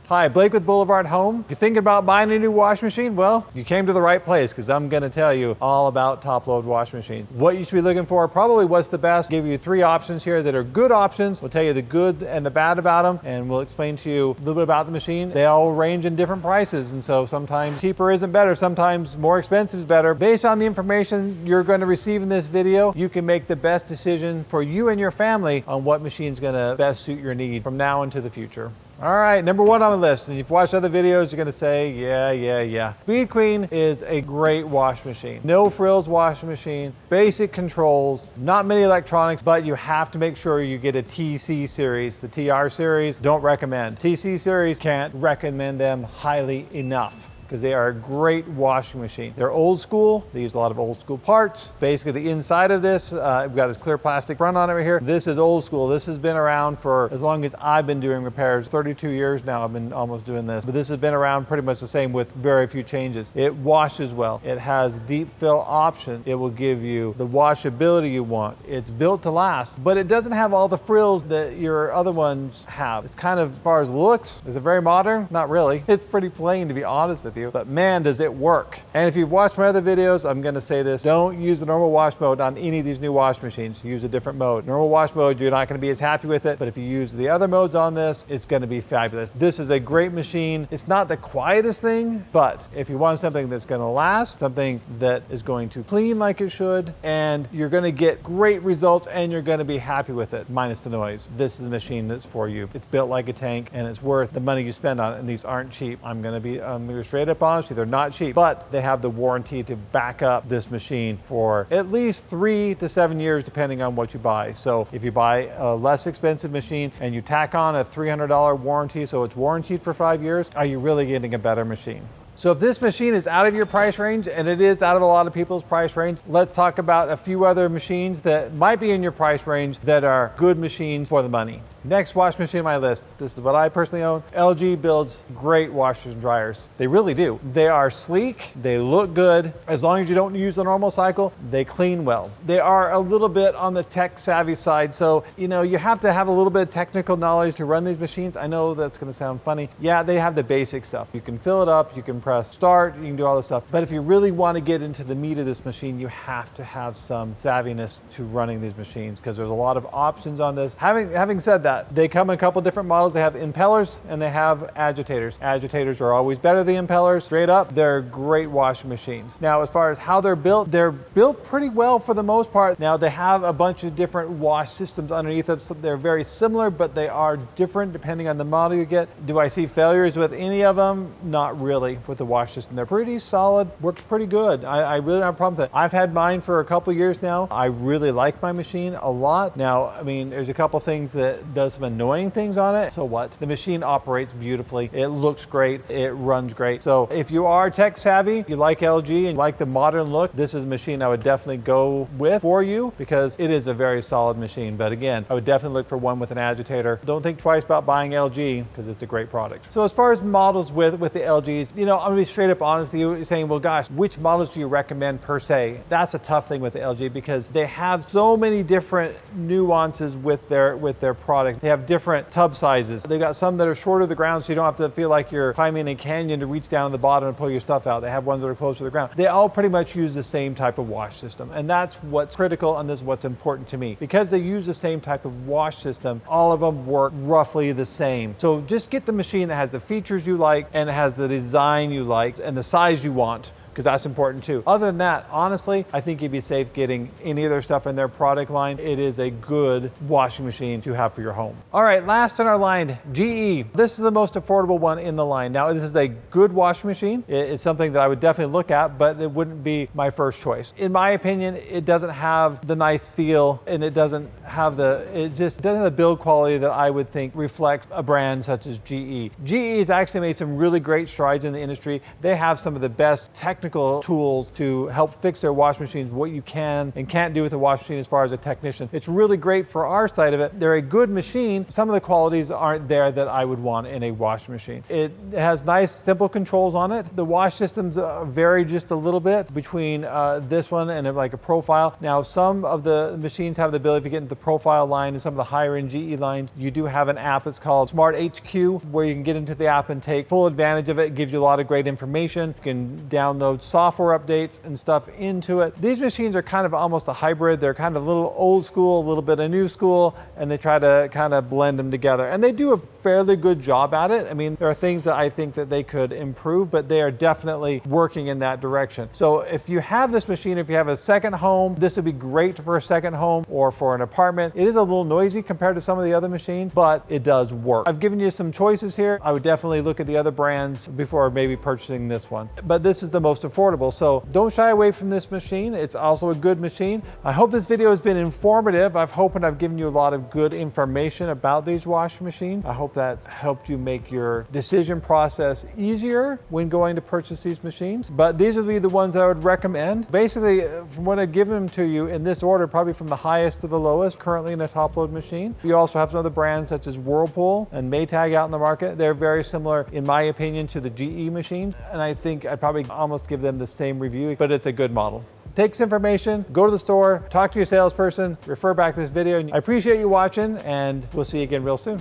Hi, Blake with BlvdHome. If you're thinking about buying a new washing machine, well, you came to the right place because I'm going to tell you all about top-load washing machines. What you should be looking for, probably what's the best. Give you 3 options here that are good options. We'll tell you the good and the bad about them, and we'll explain to you a little bit about the machine. They all range in different prices, and so sometimes cheaper isn't better, sometimes more expensive is better. Based on the information you're going to receive in this video, you can make the best decision for you and your family on what machine is going to best suit your need from now into the future. All right, number 1 on the list, and if you've watched other videos, you're gonna say, yeah. Speed Queen is a great washing machine. No frills washing machine, basic controls, not many electronics, but you have to make sure you get a TC series. The TR series, don't recommend. TC series, can't recommend them highly enough, because they are a great washing machine. They're old school. They use a lot of old school parts. Basically, the inside of this, we've got this clear plastic front on it right here. This is old school. This has been around for as long as I've been doing repairs. 32 years now I've been almost doing this. But this has been around pretty much the same with very few changes. It washes well. It has deep fill option. It will give you the washability you want. It's built to last, but it doesn't have all the frills that your other ones have. It's kind of, as far as looks, is it very modern? Not really. It's pretty plain, to be honest with you. But man, does it work. And if you've watched my other videos, I'm gonna say this, don't use the normal wash mode on any of these new wash machines. Use a different mode. Normal wash mode, you're not gonna be as happy with it, but if you use the other modes on this, it's gonna be fabulous. This is a great machine. It's not the quietest thing, but if you want something that's gonna last, something that is going to clean like it should, and you're gonna get great results and you're gonna be happy with it, minus the noise, this is the machine that's for you. It's built like a tank and it's worth the money you spend on it, and these aren't cheap. I'm gonna be straight up honest, they're not cheap, but they have the warranty to back up this machine for at least 3 to 7 years, depending on what you buy. So if you buy a less expensive machine and you tack on a $300 warranty, so it's warranted for 5 years, are you really getting a better machine? So if this machine is out of your price range, and it is out of a lot of people's price range, let's talk about a few other machines that might be in your price range that are good machines for the money. Next wash machine on my list, this is what I personally own. LG builds great washers and dryers. They really do. They are sleek, they look good. As long as you don't use the normal cycle, they clean well. They are a little bit on the tech savvy side, so you have to have a little bit of technical knowledge to run these machines. I know that's gonna sound funny. Yeah, they have the basic stuff. You can fill it up, you can press start, you can do all this stuff. But if you really want to get into the meat of this machine, you have to have some savviness to running these machines, because there's a lot of options on this. Having said that, they come in a couple different models. They have impellers and they have agitators. Agitators are always better than impellers. Straight up, they're great washing machines. Now, as far as how they're built pretty well for the most part. Now, they have a bunch of different wash systems underneath them. So they're very similar, but they are different depending on the model you get. Do I see failures with any of them? Not really with the wash system. They're pretty solid, works pretty good. I really don't have a problem with it. I've had mine for a couple years now. I really like my machine a lot. Now, I mean, there's a couple things that does some annoying things on it. So what? The machine operates beautifully. It looks great. It runs great. So if you are tech savvy, you like LG and like the modern look, this is a machine I would definitely go with for you, because it is a very solid machine. But again, I would definitely look for one with an agitator. Don't think twice about buying LG, because it's a great product. So as far as models with the LGs, I'm gonna be straight up honest with you, saying, well, gosh, which models do you recommend per se? That's a tough thing with the LG, because they have so many different nuances with their product. They have different tub sizes. They've got some that are shorter to the ground, so you don't have to feel like you're climbing a canyon to reach down to the bottom and pull your stuff out. They have ones that are closer to the ground. They all pretty much use the same type of wash system, and that's what's critical, and this is what's important to me. Because they use the same type of wash system, all of them work roughly the same. So just get the machine that has the features you like and has the design you like and the size you want, because that's important too. Other than that, honestly, I think you'd be safe getting any of their stuff in their product line. It is a good washing machine to have for your home. All right, last in our line, GE. This is the most affordable one in the line. Now, this is a good washing machine. It's something that I would definitely look at, but it wouldn't be my first choice. In my opinion, it doesn't have the nice feel, and it just doesn't have the build quality that I would think reflects a brand such as GE. GE has actually made some really great strides in the industry. They have some of the best technical technical tools to help fix their washing machines, what you can and can't do with the washing machine as far as a technician. It's really great for our side of it. They're a good machine. Some of the qualities aren't there that I would want in a washing machine. It has nice, simple controls on it. The wash systems vary just a little bit between this one and like a profile. Now, some of the machines have the ability to get into the profile line, and some of the higher end GE lines, you do have an app that's called Smart HQ, where you can get into the app and take full advantage of it. It gives you a lot of great information. You can download software updates and stuff into it. These machines are kind of almost a hybrid. They're kind of a little old school, a little bit of new school, and they try to kind of blend them together. And they do a fairly good job at it. I mean, there are things that I think that they could improve, but they are definitely working in that direction. So if you have this machine, if you have a second home, this would be great for a second home or for an apartment. It is a little noisy compared to some of the other machines, but it does work. I've given you some choices here. I would definitely look at the other brands before maybe purchasing this one. But this is the most affordable, so don't shy away from this machine. It's also a good machine. I hope this video has been informative. I've given you a lot of good information about these washing machines. I hope that helped you make your decision process easier when going to purchase these machines. But these would be the ones that I would recommend. Basically, from what I've given them to you in this order, probably from the highest to the lowest, currently in a top load machine. You also have some other brands such as Whirlpool and Maytag out in the market. They're very similar, in my opinion, to the GE machine. And I think I'd probably almost give them the same review, but it's a good model. Take this information, go to the store, talk to your salesperson, refer back to this video. I appreciate you watching, and we'll see you again real soon.